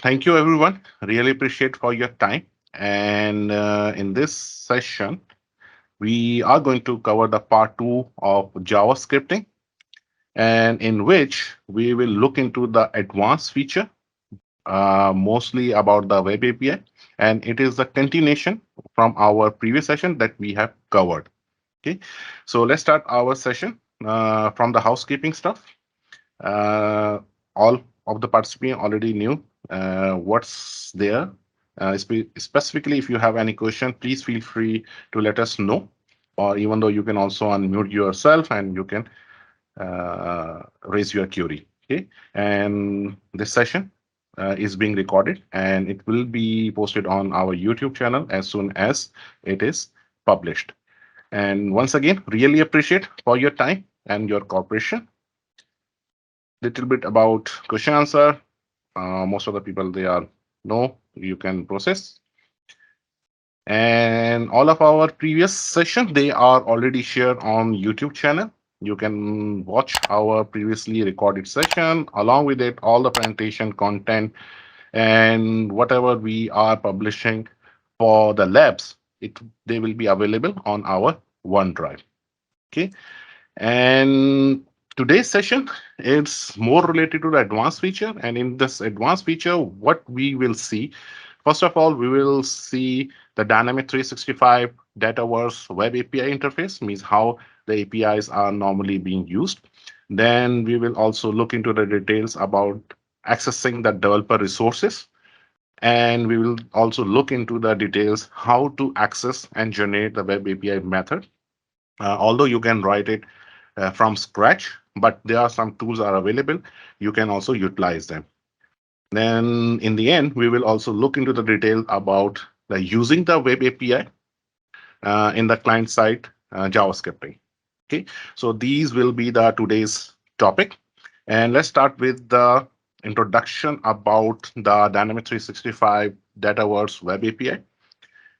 Thank you, everyone. Really appreciate for your time. And in this session, we are going to cover the part two of JavaScripting, and in which we will look into the advanced feature, mostly about the web API. And it is a continuation from our previous session that we have covered. Okay, so let's start our session from the housekeeping stuff. All of the participants already knew what's there. Specifically, if you have any question, please feel free to let us know. Or even though you can also unmute yourself and you can raise your query. Okay, and this session is being recorded and it will be posted on our YouTube channel as soon as it is published. And once again, really appreciate for your time and your cooperation. Little bit about question answer. Most of the people they are no, you can process. And all of our previous sessions, they are already shared on YouTube channel. You can watch our previously recorded session. Along with it, all the presentation content and whatever we are publishing for the labs, they will be available on our OneDrive. Okay. And today's session is more related to the advanced feature. And in this advanced feature, what we will see, first of all, we will see the Dynamic 365 Dataverse Web API interface, means how the APIs are normally being used. Then we will also look into the details about accessing the developer resources. And we will also look into the details how to access and generate the Web API method. Although you can write it from scratch, but there are some tools are available. You can also utilize them. Then in the end, we will also look into the detail about the using the web API in the client side JavaScripting. Okay, so these will be the today's topic. And let's start with the introduction about the Dynamic 365 Dataverse Web API.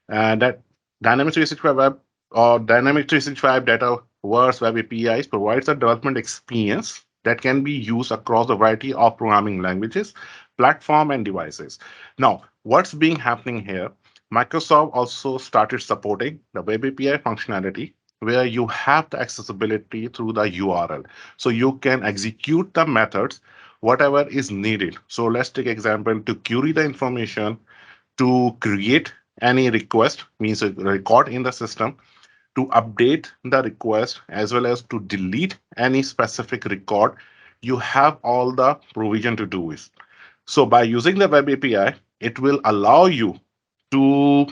And that Dynamic 365 Web or Dynamic 365 Dataverse Web APIs provides a development experience that can be used across a variety of programming languages, platform, and devices. Now, what's being happening here? Microsoft also started supporting the Web API functionality where you have the accessibility through the URL. So you can execute the methods, whatever is needed. So let's take example to query the information, to create any request, means a record in the system, to update the request, as well as to delete any specific record. You have all the provision to do it. So by using the web API, it will allow you to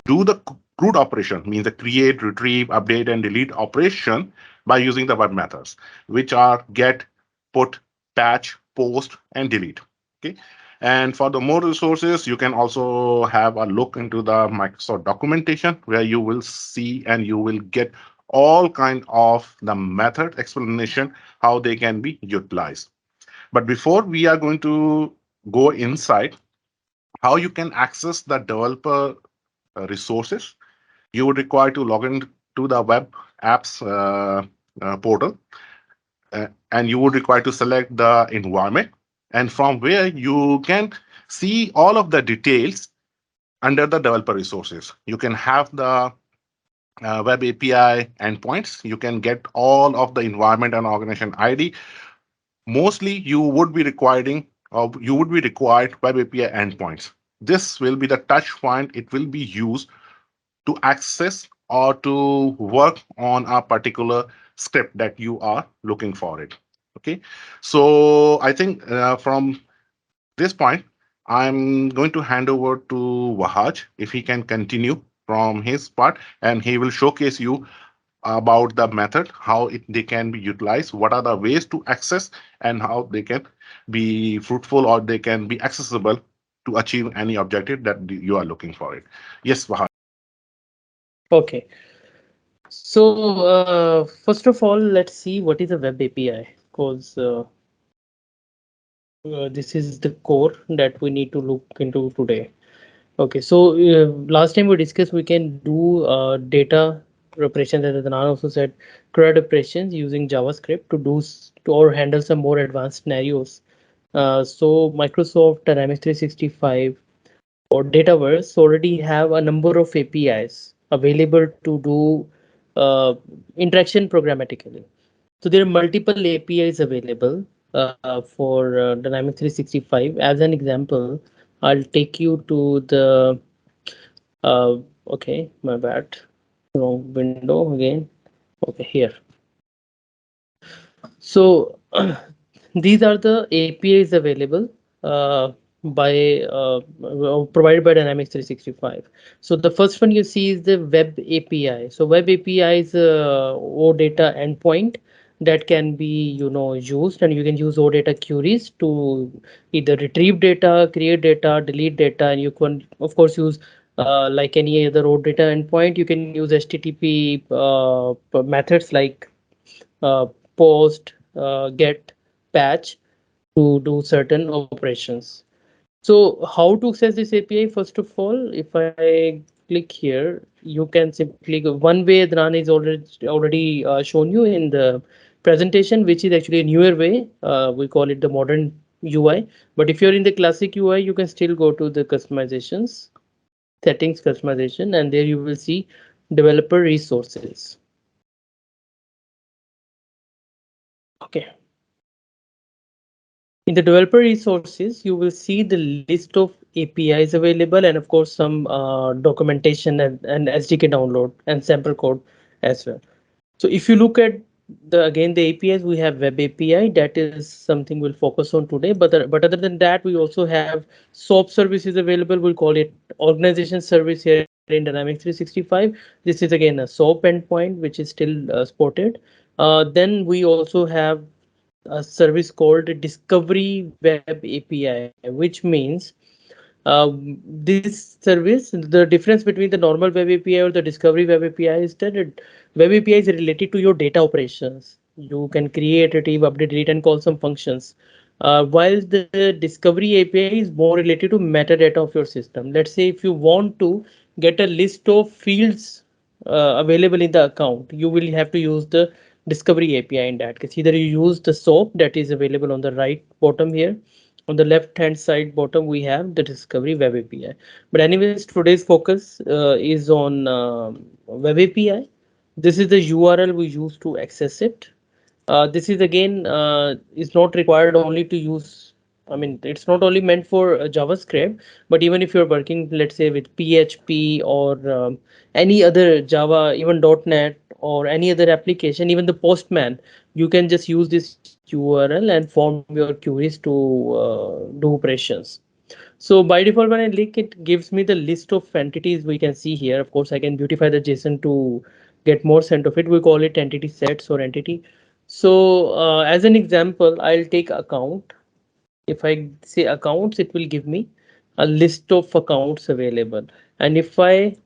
do the CRUD operation, means the create, retrieve, update, and delete operation by using the web methods, which are get, put, patch, post, and delete. Okay. And for the more resources, you can also have a look into the Microsoft documentation where you will see and you will get all kind of the method explanation, how they can be utilized. But before we are going to go inside how you can access the developer resources, you would require to log in to the web apps portal, and you would require to select the environment, and from where you can see all of the details under the developer resources. You can have the web API endpoints. You can get all of the environment and organization ID. Mostly you would be requiring or you would be required web API endpoints. This will be the touch point. It will be used to access or to work on a particular script that you are looking for it. Okay, so I think from this point, I'm going to hand over to Wahaj if he can continue from his part, and he will showcase you about the method, how they can be utilized, what are the ways to access, and how they can be fruitful or they can be accessible to achieve any objective that you are looking for it. Yes, Wahaj. Okay, so first of all, let's see what is a web API, because this is the core that we need to look into today. Okay, so last time we discussed we can do data operations, as Adnan also said, CRUD operations using JavaScript to do to or handle some more advanced scenarios So Microsoft Dynamics 365 or Dataverse already have a number of APIs available to do interaction programmatically. So there are multiple APIs available for Dynamics 365. As an example, I'll take you to the okay, my bad, wrong window again. Okay, here. So these are the APIs available uh, by provided by Dynamics 365. So the first one you see is the Web API. So Web API is a OData endpoint that can be used, and you can use OData queries to either retrieve data, create data, delete data, and you can of course use like any other OData endpoint. You can use HTTP methods like uh, post, get, patch to do certain operations. So how to access this API? First of all, if I click here, you can simply go one way. Adnan is already shown you in the presentation, which is actually a newer way. We call it the modern UI. But if you're in the classic UI, you can still go to the customizations, settings customization, and there you will see developer resources. Okay. In the developer resources, you will see the list of APIs available and of course some documentation and SDK download and sample code as well. So if you look at the APIs, we have Web API. That is something we'll focus on today. But other than that, we also have SOAP services available. We'll call it organization service here in Dynamics 365. This is again a SOAP endpoint, which is still supported. Then we also have a service called Discovery Web API, which means this service, the difference between the normal Web API or the Discovery Web API is that Web API is related to your data operations. You can create, retrieve, update, delete, and call some functions. While the Discovery API is more related to metadata of your system. Let's say if you want to get a list of fields available in the account, you will have to use the Discovery API in that case. Either you use the SOAP that is available on the right bottom here. On the left hand side bottom, we have the Discovery Web API. But anyways, today's focus is on Web API. This is the URL we use to access it. This is again is not required only to use. I mean, it's not only meant for JavaScript, but even if you're working, let's say with PHP or any other Java, even .NET or any other application, even the Postman, you can just use this URL and form your queries to do operations. So by default, when I link it gives me the list of entities we can see here. Of course, I can beautify the JSON to get more sense of it. We call it entity sets or entity. So as an example, I'll take account. If I say accounts, it will give me a list of accounts available. And if I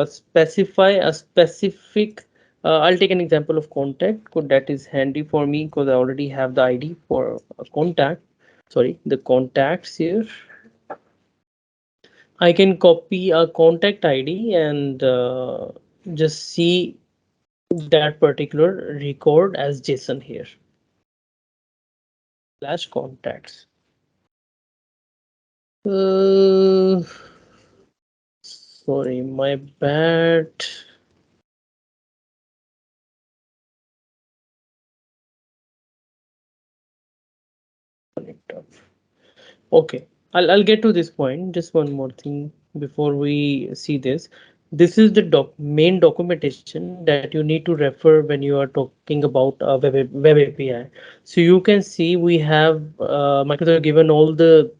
specify a specific, I'll take an example of contact. That is handy for me because I already have the ID for a contact. Sorry, the contacts here. I can copy a contact ID and just see that particular record as JSON here. Slash contacts. Uh, Sorry, my bad. Okay, I'll get to this point. Just one more thing before we see this. This is the main documentation that you need to refer when you are talking about web API. So you can see we have Microsoft given all the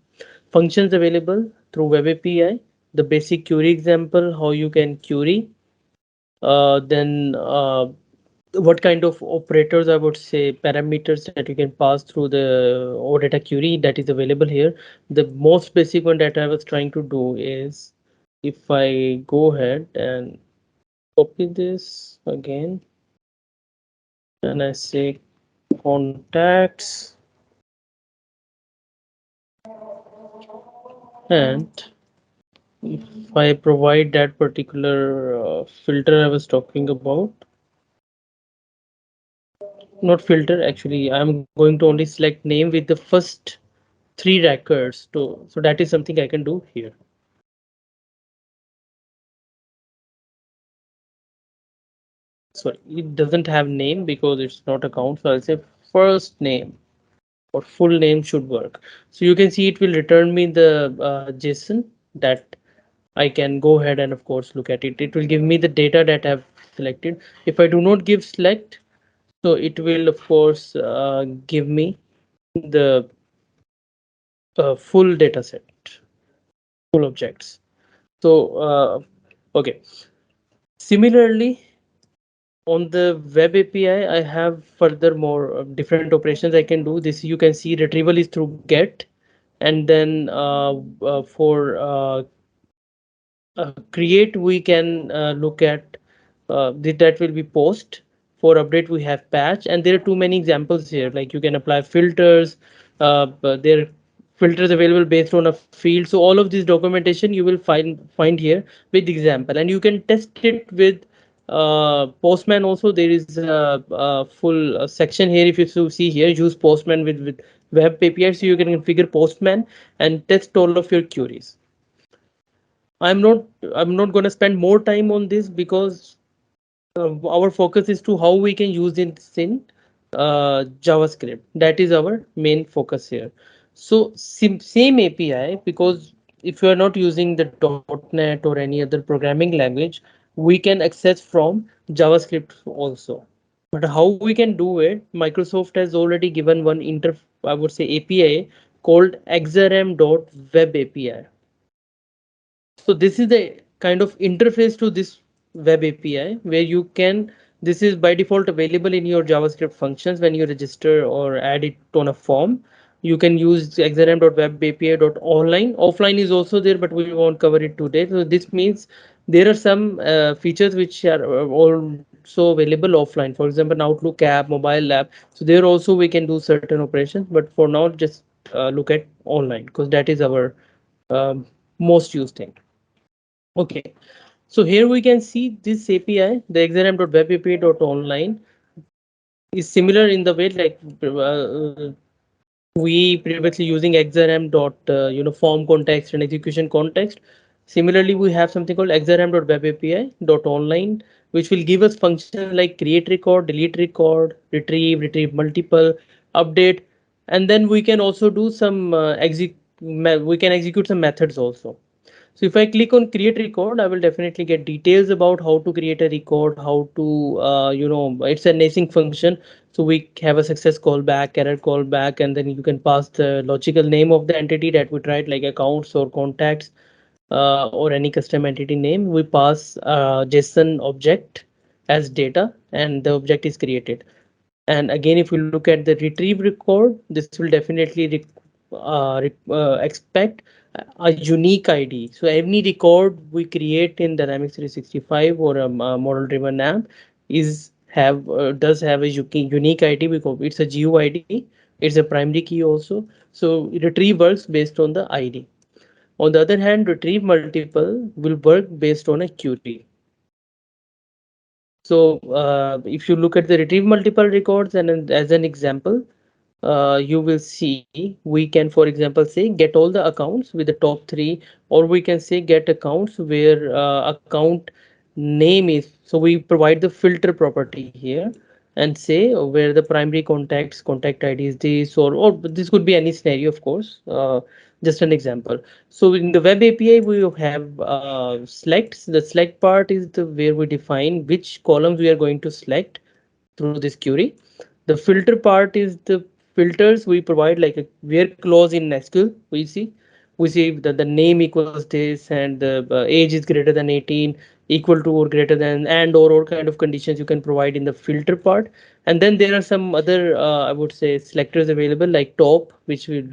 functions available through web API, the basic query example, how you can query, then what kind of operators, I would say parameters that you can pass through the OData query that is available here. The most basic one that I was trying to do is if I go ahead and copy this again and I say contacts and if I provide that particular filter I was talking about, not filter actually, I'm going to only select name with the first three records to, so that is something I can do here. Sorry, it doesn't have name because it's not account, so I'll say first name or full name should work. So you can see it will return me the JSON that I can go ahead and of course look at it. It will give me the data that I've selected. If I do not give select, so it will of course give me the full data set, full objects. So okay. Similarly, on the web API, I have furthermore different operations I can do. This you can see retrieval is through get, and then for create we can look at that will be post. For update we have patch, and there are too many examples here, like you can apply filters, but there are filters available based on a field. So all of this documentation you will find here with example, and you can test it with postman also. There is a full section here. If you see here, use postman with web API, so you can configure postman and test all of your queries. I'm not I'm not going to spend more time on this because our focus is to how we can use this in JavaScript. That is our main focus here. So same API, because if you are not using the .NET or any other programming language, we can access from JavaScript also. But how we can do it? Microsoft has already given one I would say API called Xrm.WebApi. So this is the kind of interface to this web API where you can, this is by default available in your JavaScript functions when you register or add it on a form. You can use xrm.webapi.online. Offline is also there, but we won't cover it today. So this means there are some features which are also available offline. For example, Outlook app, mobile app. So there also we can do certain operations, but for now, just look at online because that is our um, most used thing. Okay, so here we can see this API, the xrm.webapi.online is similar in the way like we previously using xrm dot form context and execution context. Similarly, we have something called xrm.webapi.online, which will give us functions like create record, delete record, retrieve multiple, update, and then we can also do some we can execute some methods also. So if I click on create record, I will definitely get details about how to create a record, how to, it's an async function. So we have a success callback, error callback, and then you can pass the logical name of the entity that we tried, like accounts or contacts, or any custom entity name. We pass JSON object as data, and the object is created. And again, if you look at the retrieve record, this will definitely expect a unique ID. So any record we create in Dynamics 365 or a model driven app is have does have a unique ID because it's a GUID. It's a primary key also. So retrieve works based on the ID. On the other hand, retrieve multiple will work based on a query. So if you look at the retrieve multiple records, and as an example, you will see we can, for example, say get all the accounts with the top three, or we can say get accounts where account name is. So we provide the filter property here and say where the primary contacts contact ID is this, or this could be any scenario, of course. Just an example. So in the web API, we have selects. The select part is the where we define which columns we are going to select through this query. The filter part is the filters we provide, like a where clause in SQL. We see that the name equals this and the age is greater than 18, equal to or greater than, and or kind of conditions you can provide in the filter part. And then there are some other I would say selectors available, like top, which will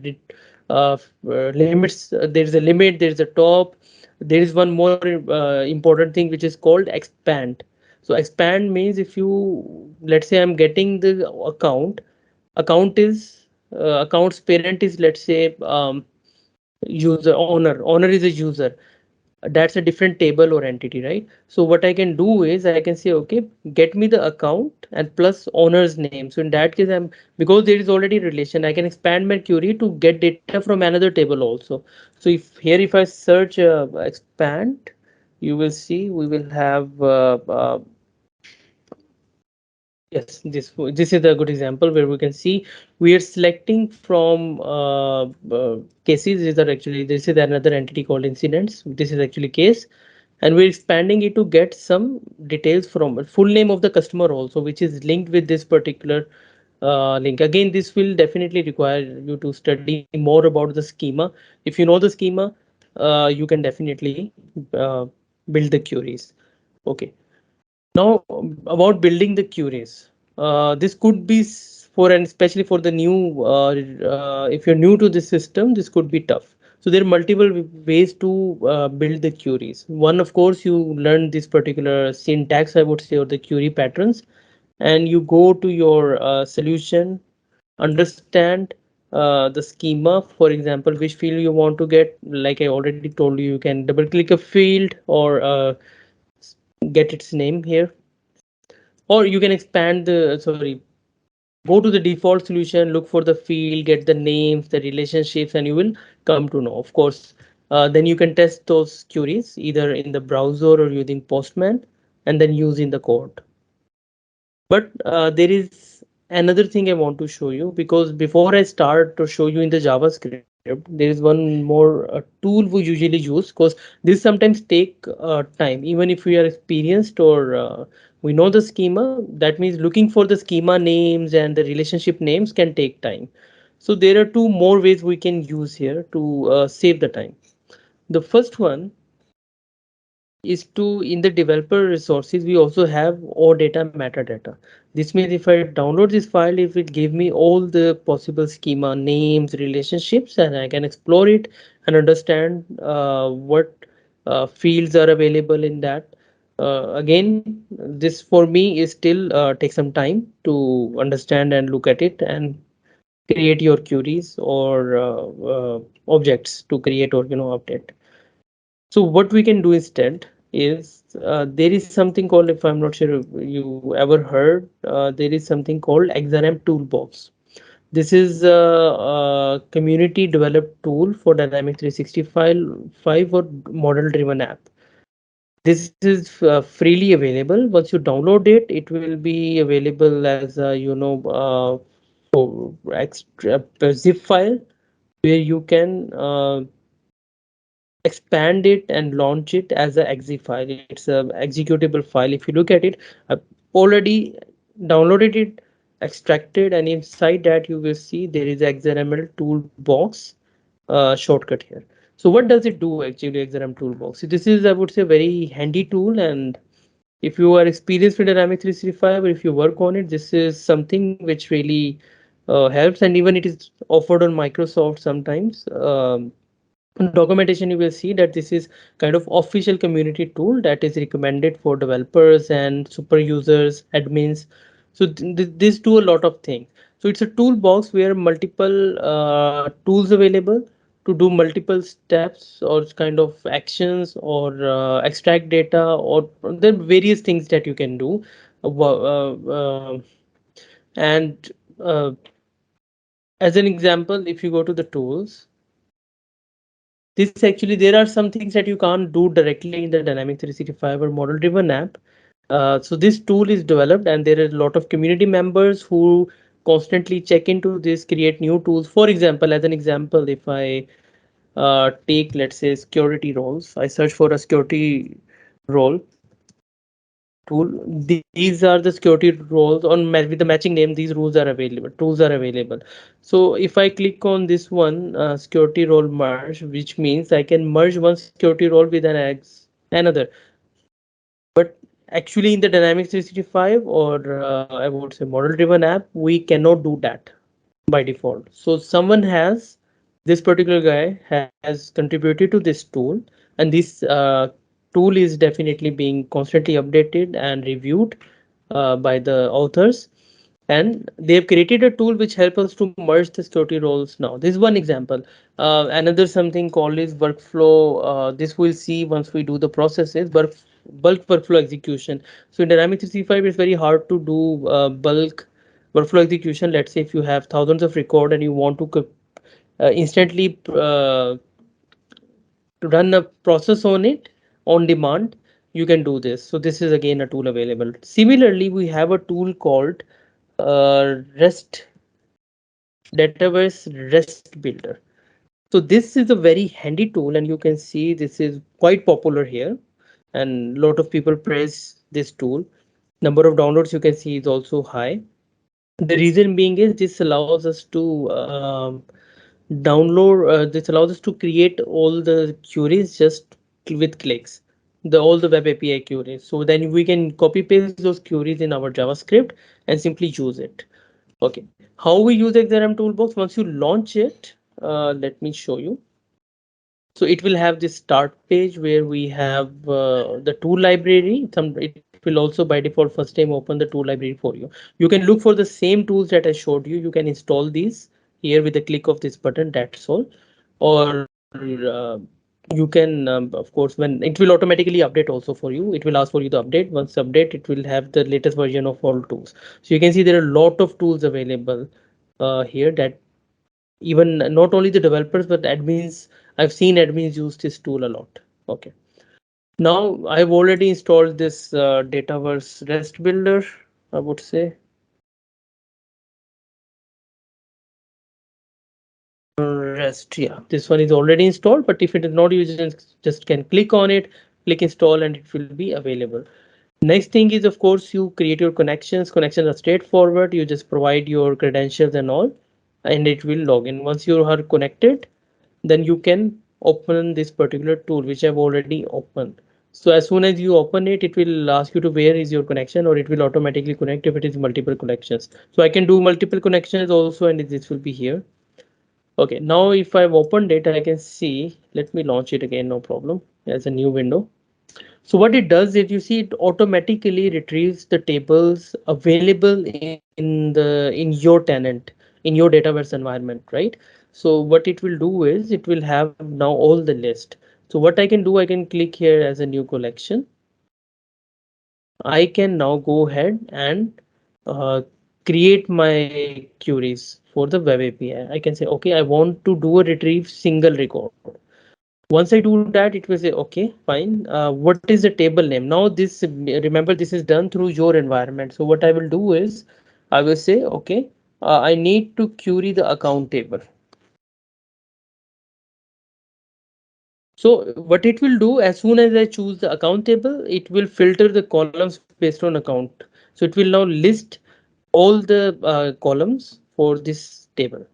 limits. There is a limit, there is a top. There is one more important thing which is called expand. So expand means, if you, let's say I'm getting the account is account's parent is, let's say, user owner is a user. that's a different table or entity, right? So what I can do is I can say, okay, get me the account and plus owner's name. So in that case, I'm, because there is already relation, I can expand my query to get data from another table also. So if here, if I search expand, you will see we will have yes, this is a good example where we can see we are selecting from cases. These are actually, this is another entity called incidents. This is actually case, and we're expanding it to get some details from full name of the customer also, which is linked with this particular link. Again, this will definitely require you to study more about the schema. If you know the schema, you can definitely uh, build the queries. Okay. Now, about building the queries, this could be for, and especially for the new, if you're new to the system, this could be tough. So there are multiple ways to build the queries. One, of course, you learn this particular syntax, I would say, or the query patterns, and you go to your solution, understand the schema. For example, which field you want to get. Like I already told you, you can double click a field or get its name here, or you can expand the, sorry, go to the default solution, look for the field, get the names, the relationships, and you will come to know, of course. Then you can test those queries either in the browser or using Postman, and then use in the code. But there is another thing I want to show you, because before I start to show you in the JavaScript, there is one more tool we usually use, because this sometimes take time. Even if we are experienced or we know the schema, that means looking for the schema names and the relationship names can take time. So there are two more ways we can use here to save the time. The first one is to, in the developer resources, we also have all data metadata. This means if I download this file, it will give me all the possible schema names, relationships, and I can explore it and understand what fields are available in that. Again, this for me is still take some time to understand and look at it and create your queries or objects to create or update. So what we can do instead is there is something called, if I'm not sure if you ever heard, there is something called Xrm toolbox. This is a community developed tool for Dynamic 365 or model driven app. This is freely available. Once you download it, it will be available as a, for extra zip file where you can expand it and launch it as a exe file. It's a executable file. If you look at it, I've already downloaded it, extracted, and inside that you will see there is XML toolbox shortcut here. So what does it do actually, XML toolbox? So this is, I would say, a very handy tool, and if you are experienced with Dynamics 365 or if you work on it, this is something which really helps, and even it is offered on Microsoft sometimes. Documentation, you will see that this is kind of official community tool that is recommended for developers and super users, admins. So this do a lot of things. So it's a toolbox where multiple tools available to do multiple steps or kind of actions or extract data, or there are various things that you can do. And as an example, if you go to the tools, this actually, there are some things that you can't do directly in the Dynamic 365 or model driven app. So this tool is developed, and there are a lot of community members who constantly check into this, create new tools. For example, as an example, if I take, let's say, security roles, I search for a security role tool. These are the security roles on with the matching name. These rules are available, tools are available. So if I click on this one, security role merge, which means I can merge one security role with another. But actually in the Dynamics 365 or I would say model driven app, we cannot do that by default. So someone has, this particular guy has contributed to this tool, and this tool is definitely being constantly updated and reviewed by the authors. and they've created a tool which helps us to merge the security roles. Now this is one example. Another something called is workflow. This we'll see once we do the processes, but bulk workflow execution. So in Dynamics 365 it's very hard to do bulk workflow execution. Let's say if you have thousands of record and you want to instantly run a process on it on demand, you can do this. So this is again a tool available. Similarly, we have a tool called rest Dataverse rest builder. So this is a very handy tool, and you can see this is quite popular here, and a lot of people praise this tool. Number of downloads you can see is also high. The reason being is this allows us to download. This allows us to create all the queries just with clicks. All the web API queries. So then we can copy paste those queries in our JavaScript and simply use it. Okay, how we use Xrm toolbox once you launch it? Let me show you. So it will have this start page where we have the tool library. It will also by default first time open the tool library for you. You can look for the same tools that I showed you. You can install these here with the click of this button. That's all. Or you can, of course, when it will automatically update also for you. It will ask for you the update. Once update, it will have the latest version of all tools. So you can see there are a lot of tools available here that even not only the developers but admins. I've seen admins use this tool a lot. Okay, now I've already installed this Dataverse REST builder, I would say. REST, yeah, this one is already installed, but if it is not used, just can click on it, click install, and it will be available. Next thing is, of course, you create your connections. Connections are straightforward. You just provide your credentials and all, and it will log in. Once you are connected, then you can open this particular tool which I've already opened. So as soon as you open it, it will ask you to where is your connection, or it will automatically connect if it is multiple connections. So I can do multiple connections also, and this will be here. Okay, now if I've opened it, I can see, let me launch it again, no problem, as a new window. So what it does is, you see, it automatically retrieves the tables available in your tenant, in your Dataverse environment, right? So what it will do is it will have now all the list. So what I can do, I can click here as a new collection. I can now go ahead and uh, create my queries for the web API. I can say, okay, I want to do a retrieve single record. Once I do that, it will say, okay, fine. What is the table name? Now this, remember, this is done through your environment. So what I will do is I will say, okay, I need to query the account table. So what it will do, as soon as I choose the account table, it will filter the columns based on account. So it will now list all the columns for this table.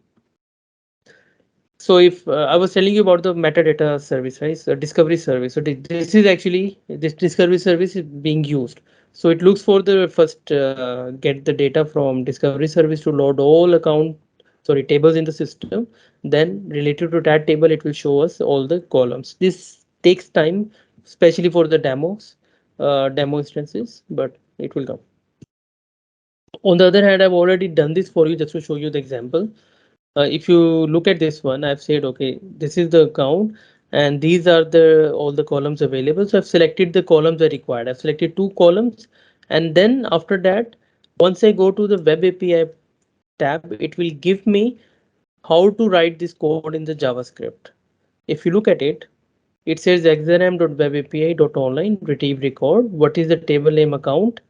So if I was telling you about the metadata service, right? So discovery service. So this is actually, this discovery service is being used. So it looks for the first get the data from discovery service to load all account, sorry, tables in the system. Then related to that table, it will show us all the columns. This takes time, especially for the demos, demo instances, but it will come. On the other hand, I've already done this for you just to show you the example. If you look at this one, I've said, okay, this is the account and these are the all the columns available. So I've selected the columns I required. I've selected two columns, and then after that, once I go to the web API tab, it will give me how to write this code in the JavaScript. If you look at it, it says xrm.webapi.online retrieve record. What is the table name account?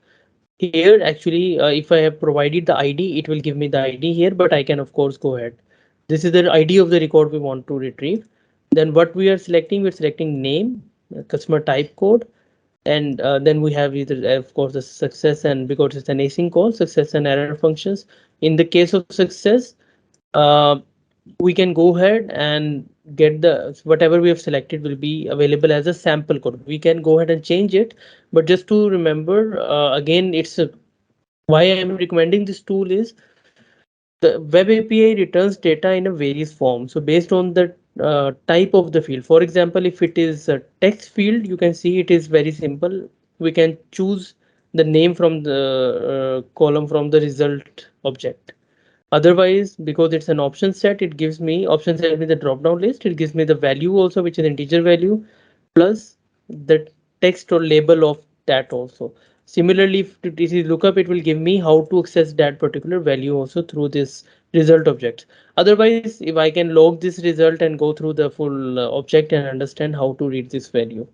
Here, actually, if I have provided the ID, it will give me the ID here, but I can of course go ahead. This is the ID of the record we want to retrieve. Then what we are selecting, we're selecting name, customer type code, and then we have either, of course, the success, and because it's an async call, success and error functions. In the case of success, uh, we can go ahead and get the whatever we have selected will be available as a sample code. We can go ahead and change it, but just to remember, again, it's a, why I'm recommending this tool is the web API returns data in a various form. So based on the type of the field, for example, if it is a text field, you can see it is very simple. We can choose the name from the column from the result object. Otherwise, because it's an option set, it gives me option set with the drop down list. It gives me the value also, which is integer value, plus the text or label of that also. Similarly, if it is lookup, it will give me how to access that particular value also through this result object. Otherwise, if I can log this result and go through the full object and understand how to read this value.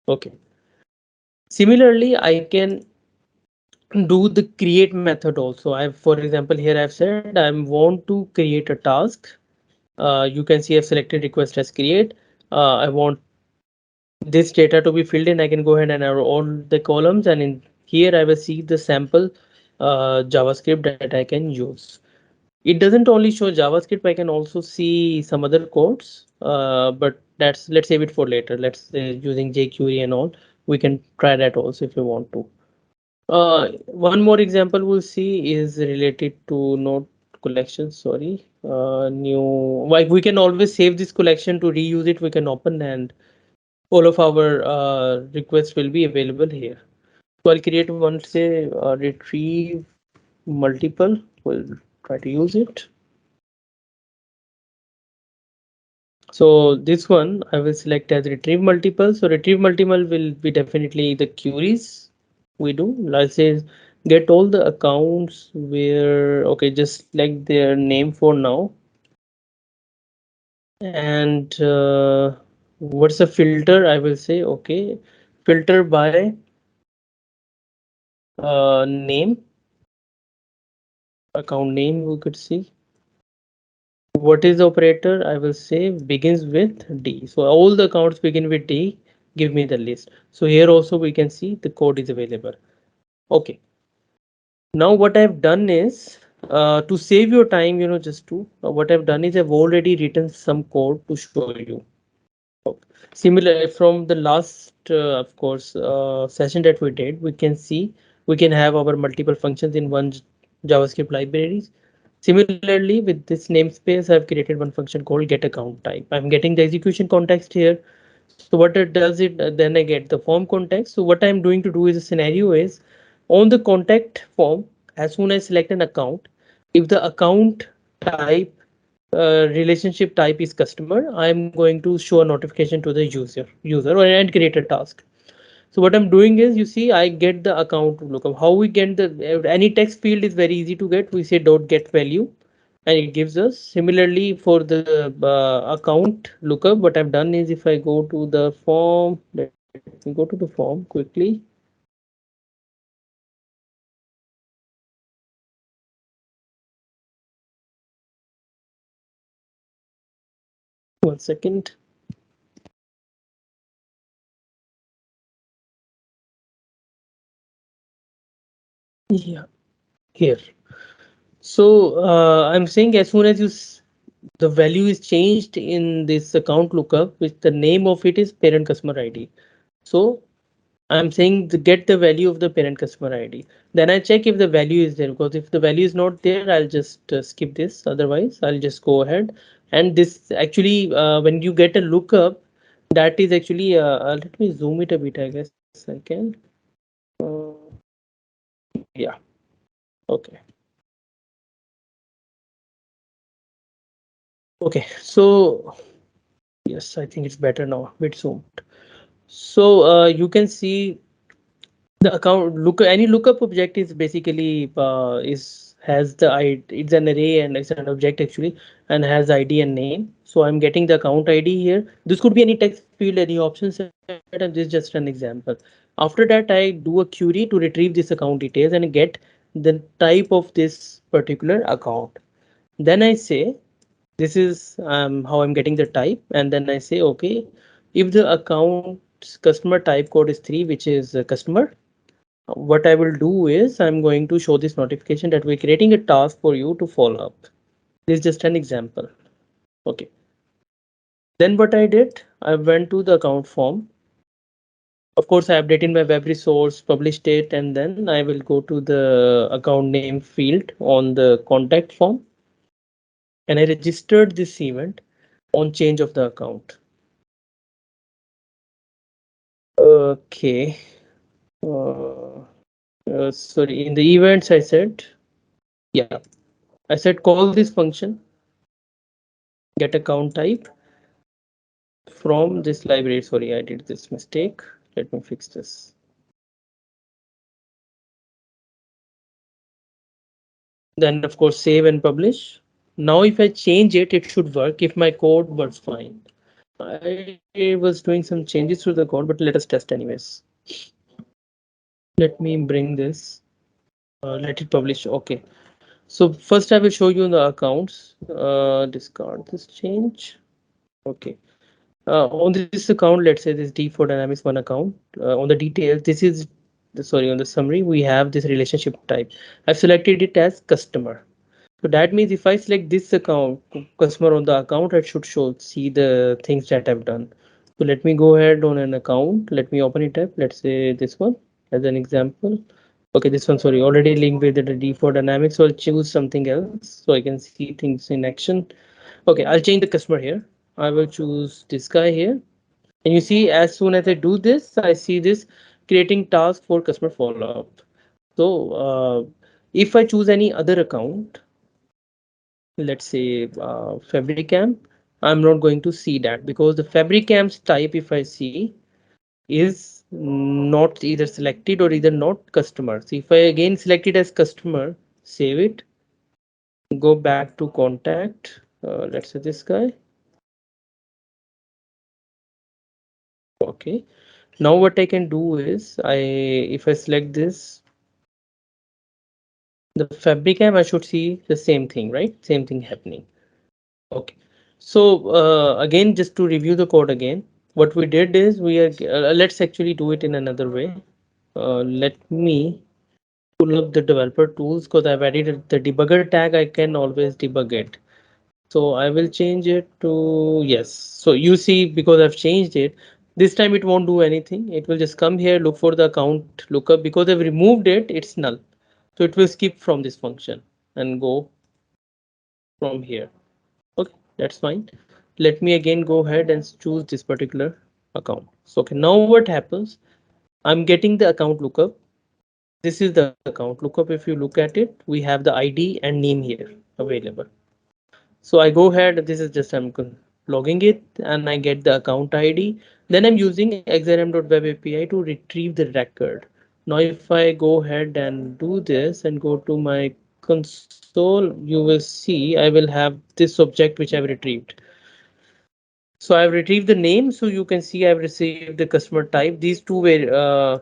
Okay. Similarly, I can do the create method also. For example, here I've said I want to create a task. You can see I've selected request as create. I want this data to be filled in. I can go ahead and add all the columns, and in here I will see the sample JavaScript that I can use. It doesn't only show JavaScript, I can also see some other codes, but let's save it for later. Let's say using jQuery and all, we can try that also if you want to. One more example we'll see is related to node collection. Sorry, new, like we can always save this collection to reuse it. We can open and all of our requests will be available here. So I'll create one, say retrieve multiple. We'll try to use it. So this one I will select as retrieve multiple. So retrieve multiple will be definitely the queries we do. Let's say get all the accounts where, okay, just select their name for now. And what's the filter? I will say, okay, filter by name, account name, we could see. What is the operator? I will say begins with D. So all the accounts begin with D. Give me the list. So here also we can see the code is available. Okay. Now what I've done is to save your time, just to what I've done is I've already written some code to show you. Similar from the last, of course, session that we did, we can see we can have our multiple functions in one JavaScript libraries. Similarly, with this namespace, I've created one function called get account type. I'm getting the execution context here. So what it does, it then I get the form context. So what I'm doing to do is a scenario is on the contact form, as soon as I select an account, if the account type relationship type is customer, I'm going to show a notification to the user or and create a task. So what I'm doing is, you see, I get the account lookup. How we get the any text field is very easy to get. We say dot get value, and it gives us. Similarly for the account lookup, what I've done is if I go to the form, let me go to the form quickly. One second. Yeah, here. So I'm saying as soon as the value is changed in this account lookup, which the name of it is parent customer ID. So I'm saying to get the value of the parent customer ID. Then I check if the value is there, because if the value is not there, I'll just skip this. Otherwise, I'll just go ahead. And this actually, when you get a lookup, that is actually, let me zoom it a bit, I guess I can. Uh, yeah, okay. Okay, so yes, I think it's better now, bit zoomed. So you can see the account look, any lookup object is basically is has the ID, it's an array and it's an object actually, and has ID and name. So I'm getting the account ID here. This could be any text field, any option set, and this is just an example. After that, I do a query to retrieve this account details and get the type of this particular account. Then I say this is how I'm getting the type, and then I say okay, if the account's customer type code is 3, which is a customer, what I will do is I'm going to show this notification that we're creating a task for you to follow up. This is just an example. Okay. Then what I did, I went to the account form. Of course, I updated my web resource, published it, and then I will go to the account name field on the contact form. And I registered this event on change of the account. Okay. Uh, Sorry, in the events I said, yeah, I said call this function get account type from this library. Sorry, I did this mistake. Let me fix this. Then of course save and publish. Now if I change it, it should work if my code works fine. I was doing some changes to the code, but let us test anyways. Let me bring this. Let it publish. Okay. So first I will show you the accounts. Discard this change. Okay. On this account, let's say this D4 Dynamics 1 account. On the details, this is sorry, on the summary, we have this relationship type. I've selected it as customer. So that means if I select this account, customer on the account, it should show see the things that I've done. So let me go ahead on an account. Let me open it up. Let's say this one as an example. Okay, this one, sorry, already linked with the D4 Dynamics. So I'll choose something else so I can see things in action. Okay, I'll change the customer here. I will choose this guy here. And you see, as soon as I do this, I see this creating task for customer follow-up. So if I choose any other account, let's say Fabricam, I'm not going to see that because the Fabricam's type, if I see, is not either selected or either not customer. So if I again select it as customer, save it, go back to contact, let's say this guy. Okay. Now what I can do is if I select this, the Fabricam, I should see the same thing, right? Same thing happening. Okay. So again, just to review the code again, what we did is let's actually do it in another way. Let me pull up the developer tools because I've added the debugger tag. I can always debug it. So I will change it to yes. So you see, because I've changed it, this time it won't do anything. It will just come here, look for the account lookup. Because I've removed it, it's null. So it will skip from this function and go from here. Okay, that's fine. Let me again go ahead and choose this particular account. So okay, now what happens? I'm getting the account lookup. This is the account lookup. If you look at it, we have the ID and name here available. So I go ahead, this is just logging it and I get the account ID. Then I'm using Xrm.WebApi to retrieve the record. Now if I go ahead and do this and go to my console, you will see I will have this object which I've retrieved. So I've retrieved the name, so you can see I've received the customer type. These two were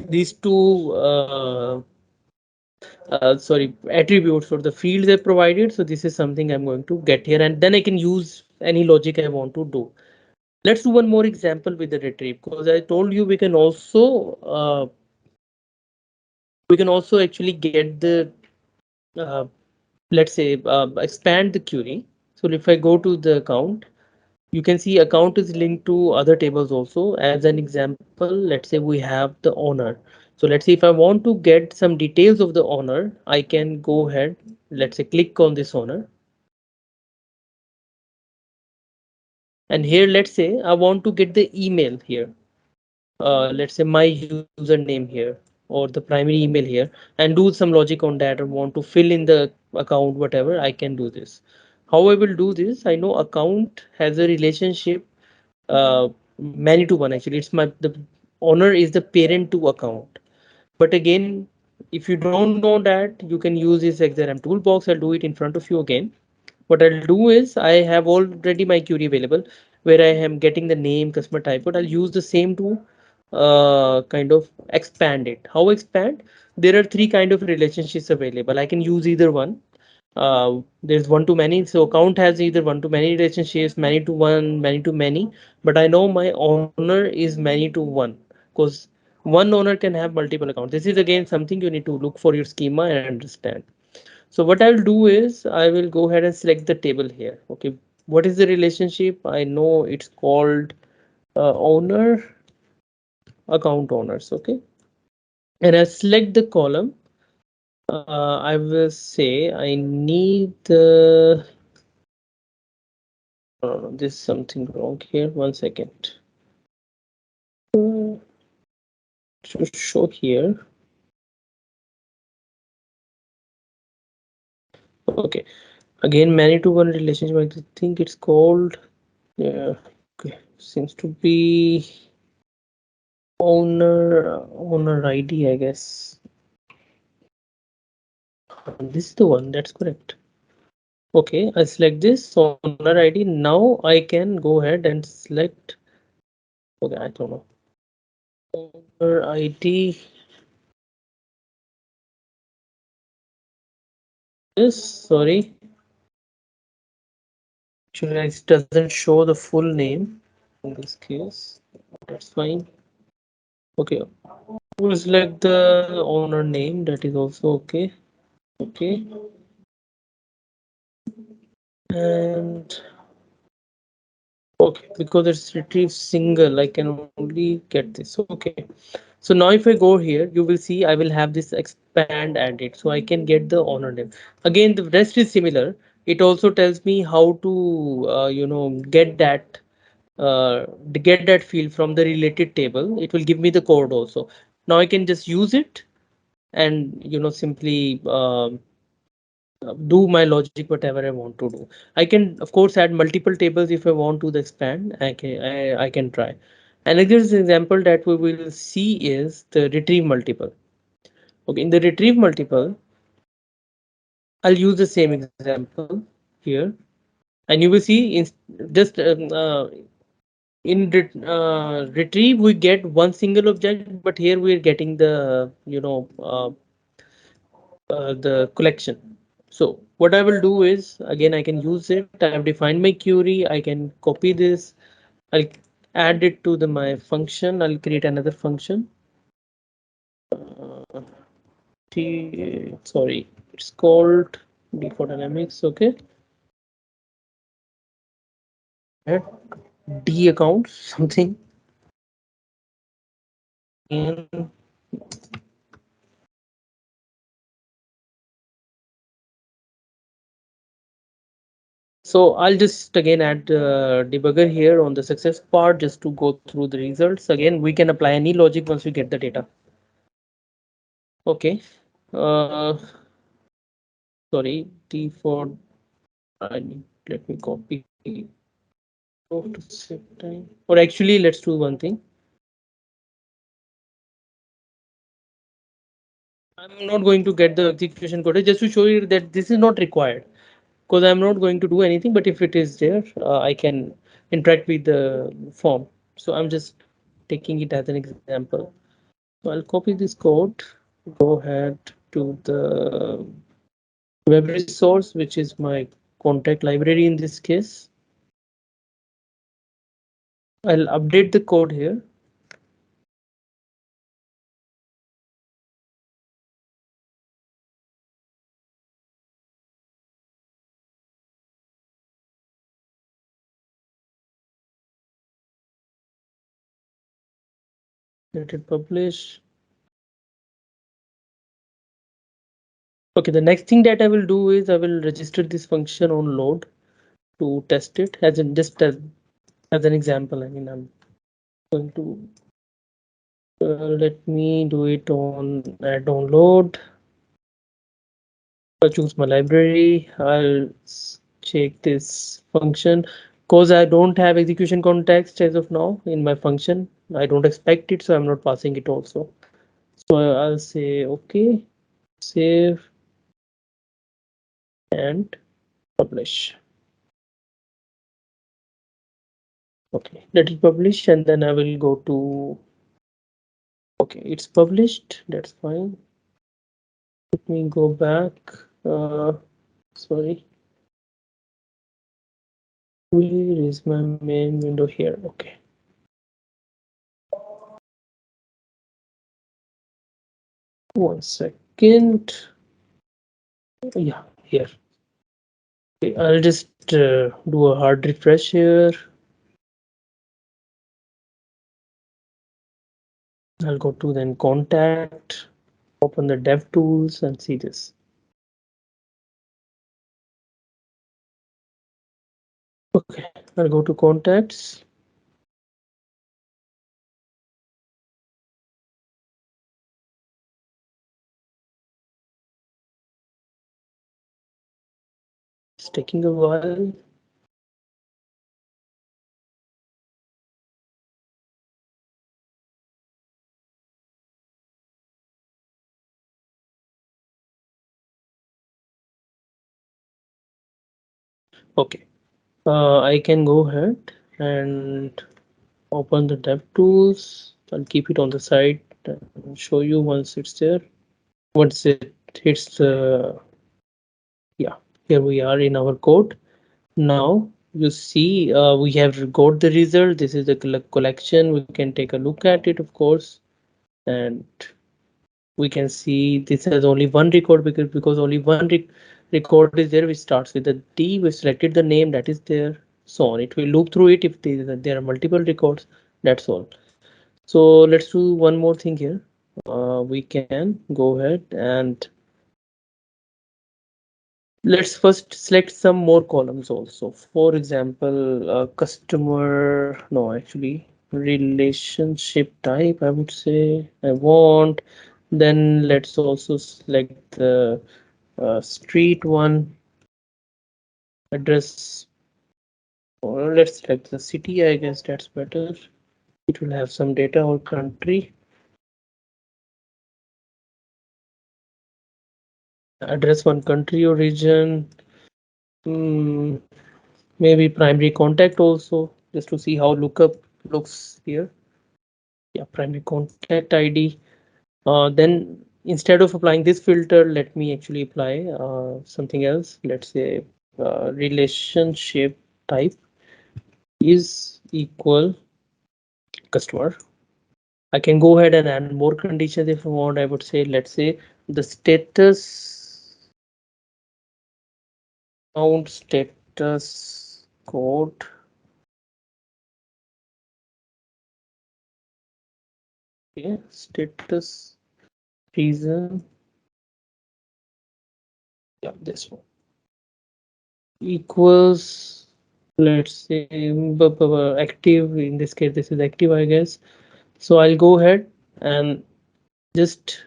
these two sorry, attributes or the fields I provided. So this is something I'm going to get here, and then I can use any logic I want to do. Let's do one more example with the retrieve, because I told you we can also actually get the uh, let's say expand the query. So if I go to the account, you can see account is linked to other tables also. As an example, let's say we have the owner. So let's say if I want to get some details of the owner, I can go ahead, let's say click on this owner. And here, let's say I want to get the email here. Let's say my username here or the primary email here, and do some logic on that, or want to fill in the account, whatever, I can do this. How I will do this? I know account has a relationship many to one. Actually, it's my the owner is the parent to account. But again, if you don't know that, you can use this Xrm toolbox. I'll do it in front of you again. What I'll do is I have already my query available where I am getting the name, customer type, but I'll use the same to kind of expand it. How expand? There are three kind of relationships available. I can use either one. There's one to many. So account has either one to many relationships, many to one, many to many. But I know my owner is many to one because one owner can have multiple accounts. This is again something you need to look for your schema and understand. So what I'll do is I will go ahead and select the table here. Okay, what is the relationship? I know it's called owner, account owners. Okay, and I select the column. I will say I need the there's something wrong here. One second. should show here. Okay, again, many to one relationship. I think it's called. Yeah, okay. Seems to be owner ID, I guess. This is the one. That's correct. Okay, I select this owner ID. Now I can go ahead and select. Okay, I don't know. Owner ID. This, sorry. Actually, it doesn't show the full name in this case. That's fine. Okay, we'll select the owner name. That is also okay. Okay, and okay, because it's retrieve single, I can only get this. Okay, so now if I go here, you will see I will have this expand added, so I can get the owner name. Again, the rest is similar. It also tells me how to get that get that field from the related table. It will give me the code also. Now I can just use it and simply do my logic whatever I want to do. I can of course add multiple tables if I want to the expand. I can try. Another example that we will see is the retrieve multiple. Okay, in the retrieve multiple, I'll use the same example here, and you will see in just in retrieve we get one single object, but here we're getting the the collection. So what I will do is, again, I can use it. I have defined my query. I can copy this. I'll add it to the my function. I'll create another function. Uh, sorry, it's called default dynamics. Okay, add D account something. And so I'll just again add debugger here on the success part just to go through the results. Again, we can apply any logic once we get the data. Okay. Sorry, default. I need, let me copy. Go to save time. Or actually, let's do one thing. I'm not going to get the execution code just to show you that this is not required, because I'm not going to do anything. But if it is there, I can interact with the form. So I'm just taking it as an example. So I'll copy this code, go ahead to the web resource, which is my contact library in this case. I'll update the code here. Let it publish. Okay, the next thing that I will do is I will register this function on load to test it as in just as an example. I mean, I'm going to let me do it on add on load. I'll choose my library. I'll check this function because I don't have execution context as of now in my function. I don't expect it, so I'm not passing it also. So I'll say okay, save and publish. Okay, let it publish, and then I will go to, okay, it's published, that's fine. Let me go back. Sorry, where is my main window here? Okay, one second. Yeah, here. Okay, I'll just do a hard refresh here. I'll go to then contact, open the dev tools and see this. Okay, I'll go to contacts. It's taking a while. Okay, I can go ahead and open the dev tools. I'll keep it on the side and show you once it's there. Once it hits the, yeah, here we are in our code. Now you see we have got the result. This is the collection. We can take a look at it, of course, and we can see this has only one record because only one record is there which starts with the D. We selected the name that is there, so on. It will loop through it if there are multiple records. That's all. So let's do one more thing here. We can go ahead and let's first select some more columns also. For example, customer, no, actually relationship type, I would say I want. Then let's also select the street one, address, or let's select the city, I guess that's better. It will have some data or country. Address one, country or region. Hmm, maybe primary contact also, just to see how lookup looks here. Yeah, primary contact ID. Then instead of applying this filter, let me actually apply something else. Let's say relationship type is equal customer. I can go ahead and add more conditions if I want. I would say, let's say the status count, status code. Okay, status reason. Yeah, this one equals, let's say active. In this case, this is active, I guess. So I'll go ahead and just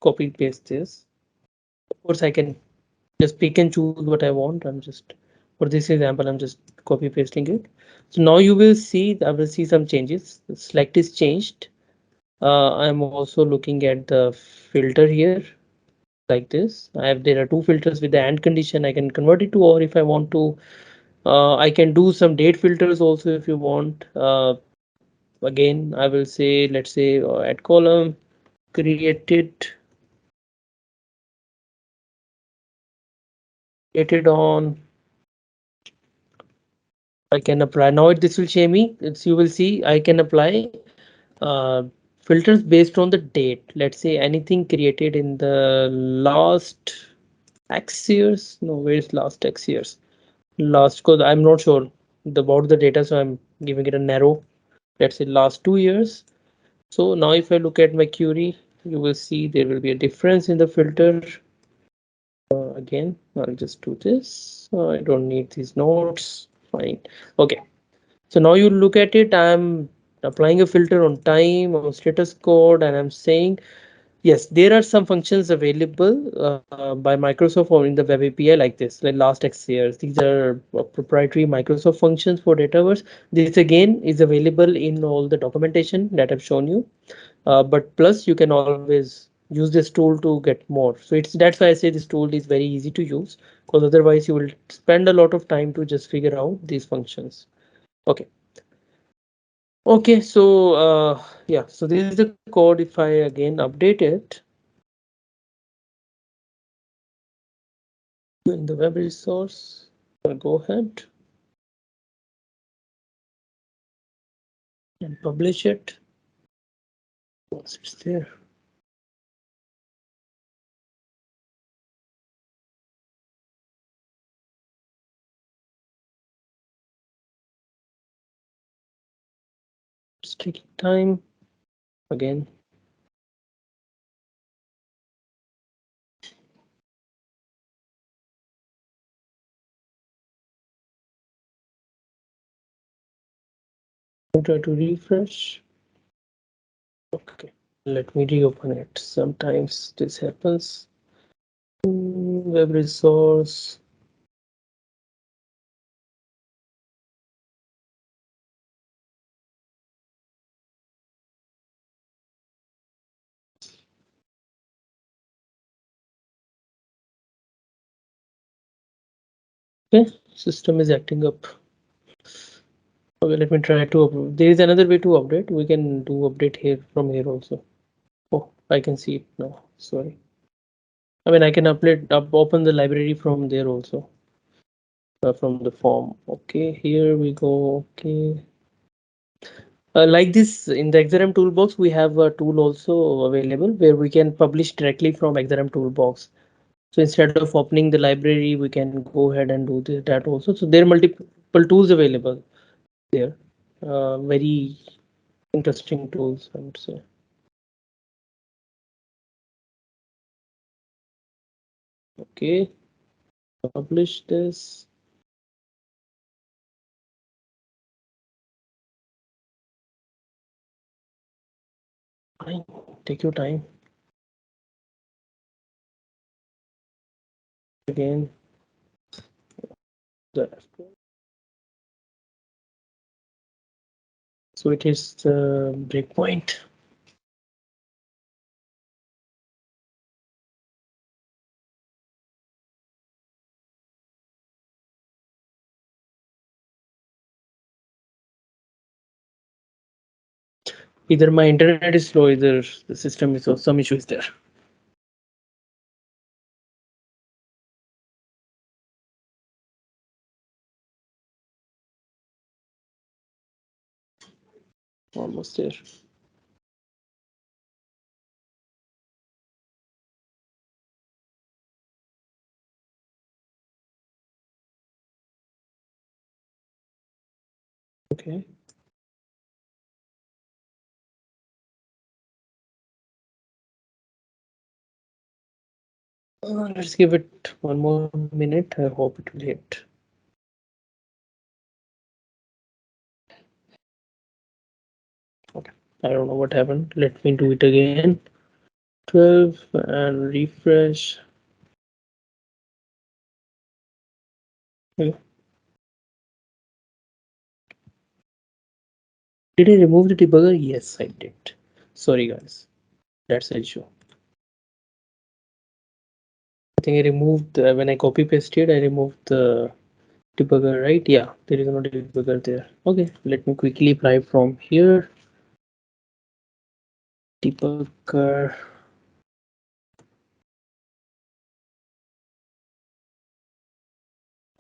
copy paste this. Of course, I can just pick and choose what I want. I'm just, for this example, I'm just copy pasting it. So now you will see, I will see some changes. The select is changed. I'm also looking at the filter here like this. There are two filters with the and condition. I can convert it to, or if I want to, I can do some date filters also if you want. Again, I will say, let's say add column, created on. I can apply now. This will show me. It's, you will see I can apply uh, filters based on the date. Let's say anything created in the last X years. No, where's last X years? Last, because I'm not sure about the data, so I'm giving it a narrow. Let's say last 2 years. So now if I look at my query, you will see there will be a difference in the filter. Again, I'll just do this. I don't need these notes. Fine. Okay. So now you look at it. I'm applying a filter on time, on status code, and I'm saying, yes, there are some functions available by Microsoft or in the Web API like this, like last X years. These are proprietary Microsoft functions for Dataverse. This again is available in all the documentation that I've shown you. But plus you can always use this tool to get more. So it's, that's why I say this tool is very easy to use, because otherwise you will spend a lot of time to just figure out these functions. Okay. Okay, so yeah, so this is the code. If I again update it in the web resource, I'll go ahead and publish it. Once it's there, it's taking time. Again, try to refresh. Okay, let me reopen it. Sometimes this happens. Web resource. Okay, system is acting up. Okay, let me try to upload. There is another way to update. We can do update here from here also. Oh, I can see it now. Sorry. I mean, I can open the library from there also, from the form. Okay, here we go. Okay. Like this in the Xrm toolbox, we have a tool also available where we can publish directly from Xrm toolbox. So instead of opening the library, we can go ahead and do that also. So there are multiple tools available there. Very interesting tools, I would say. Okay, publish this. Fine, take your time. Again, the so it is the breakpoint. Either my internet is slow, either the system is some issue is there. Almost there. Okay. Let's give it one more minute. I hope it will hit. Okay. I don't know what happened. Let me do it again. 12 and refresh. Okay. Did I remove the debugger? Yes, I did. Sorry, guys. That's the issue. I think I removed when I copy pasted, I removed the debugger, right? Yeah, there is no debugger there. Okay, let me quickly apply from here. Debugger.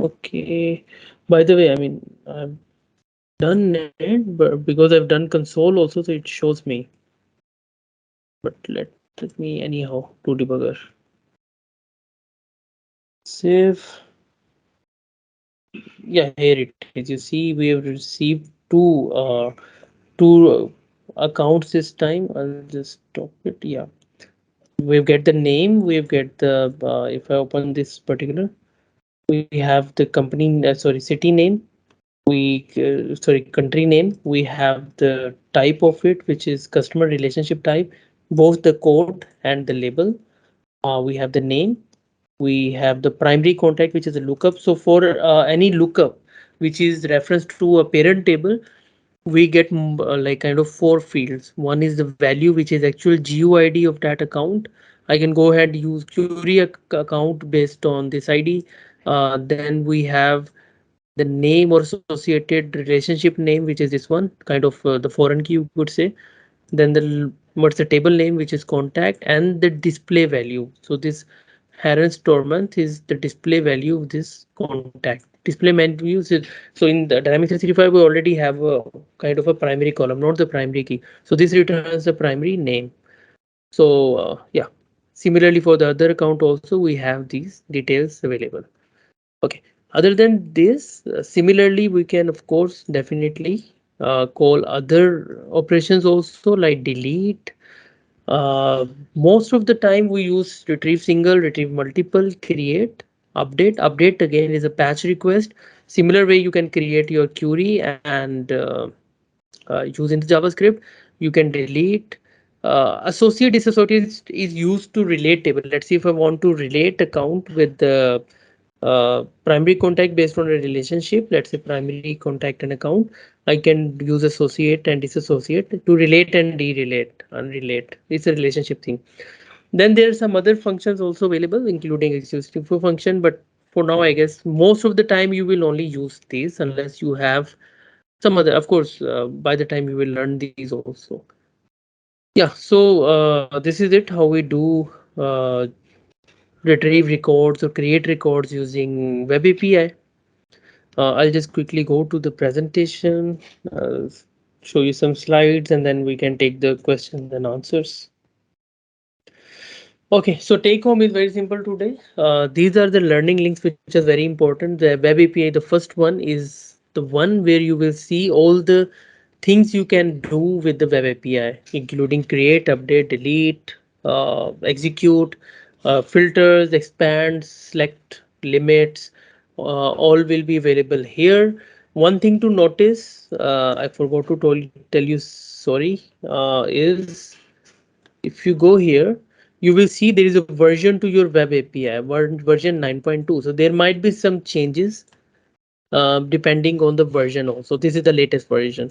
Okay. By the way, I mean, I've done it, but because I've done console also, so it shows me. But let me anyhow do debugger. Save. Yeah, here it is. You see, we have received two accounts this time. I'll just stop it. Yeah, we've get the name. We've get the if I open this particular, we have the company. Sorry, city name. We sorry, country name. We have the type of it, which is customer relationship type, both the code and the label. We have the name. We have the primary contact, which is a lookup. So for any lookup, which is reference to a parent table, we get like kind of four fields. One is the value, which is actual GUID of that account. I can go ahead and use query account based on this ID. Then we have the name or associated relationship name, which is this one, kind of the foreign key you could say. Then the what's the table name, which is contact, and the display value. So this Harris Dormant is the display value of this contact. Display value is so in the Dynamics 365 we already have a kind of a primary column, not the primary key. So this returns the primary name. So yeah, similarly for the other account also we have these details available. Okay. Other than this, similarly, we can of course definitely call other operations also like delete. Uh, Most of the time we use retrieve single, retrieve multiple, create, update. Update again is a patch request. Similar way you can create your query and using the JavaScript, you can delete. Associate disassociate is used to relate table. Let's see if I want to relate account with the primary contact based on a relationship. Let's say primary contact and account. I can use associate and disassociate to relate and de-relate, unrelate. It's a relationship thing. Then there are some other functions also available, including existing function, but for now, I guess most of the time you will only use these unless you have some other, of course, by the time you will learn these also. Yeah, so this is it how we do retrieve records or create records using Web API. I'll just quickly go to the presentation, uh, show you some slides, and then we can take the questions and answers. Okay, so take home is very simple today. These are the learning links which are very important. The Web API, the first one is the one where you will see all the things you can do with the Web API, including create, update, delete, execute, filters, expand, select, limits, all will be available here. One thing to notice, I forgot to tell you sorry, is if you go here, you will see there is a version to your Web API, version 9.2. So there might be some changes depending on the version also. This is the latest version.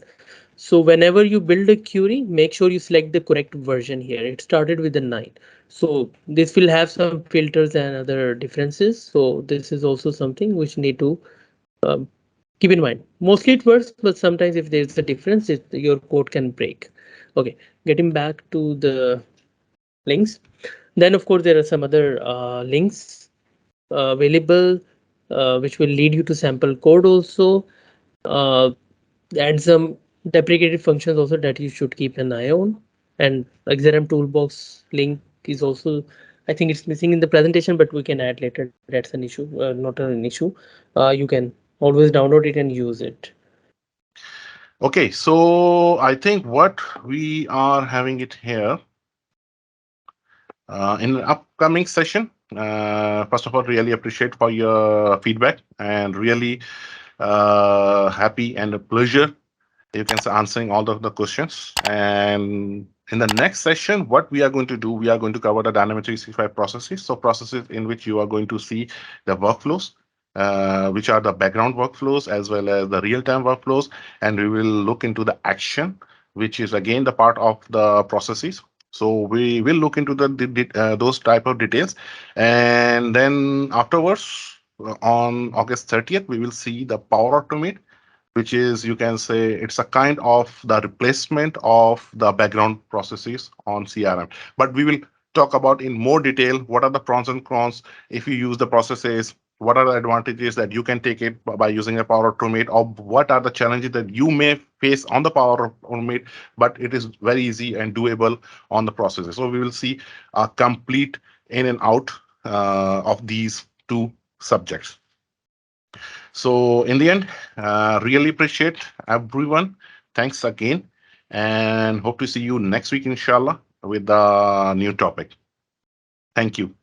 So whenever you build a query, make sure you select the correct version here. It started with the 9. So this will have some filters and other differences. So this is also something which need to um, keep in mind. Mostly it works, but sometimes if there's a difference, your code can break. Okay, getting back to the links. Then of course there are some other links available which will lead you to sample code also, uh, and some deprecated functions also that you should keep an eye on. And Xrm toolbox link is also, I think it's missing in the presentation, but we can add later. That's an issue, not an issue. You can always download it and use it. Okay, so I think what we are having it here in the upcoming session. First of all, really appreciate for your feedback and really happy and a pleasure you can say answering all of the questions. And in the next session, what we are going to do, we are going to cover the Dynamics 365 processes. So processes in which you are going to see the workflows, which are the background workflows as well as the real-time workflows. And we will look into the action, which is again the part of the processes. So we will look into those type of details. And then afterwards, on August 30th, we will see the Power Automate, which is, you can say, it's a kind of the replacement of the background processes on CRM. But we will talk about in more detail what are the pros and cons if you use the processes, what are the advantages that you can take it by using a Power Automate, or what are the challenges that you may face on the Power Automate, but it is very easy and doable on the processes. So we will see a complete in and out of these two subjects. So in the end, really appreciate everyone. Thanks again, and hope to see you next week, inshallah, with the new topic. Thank you.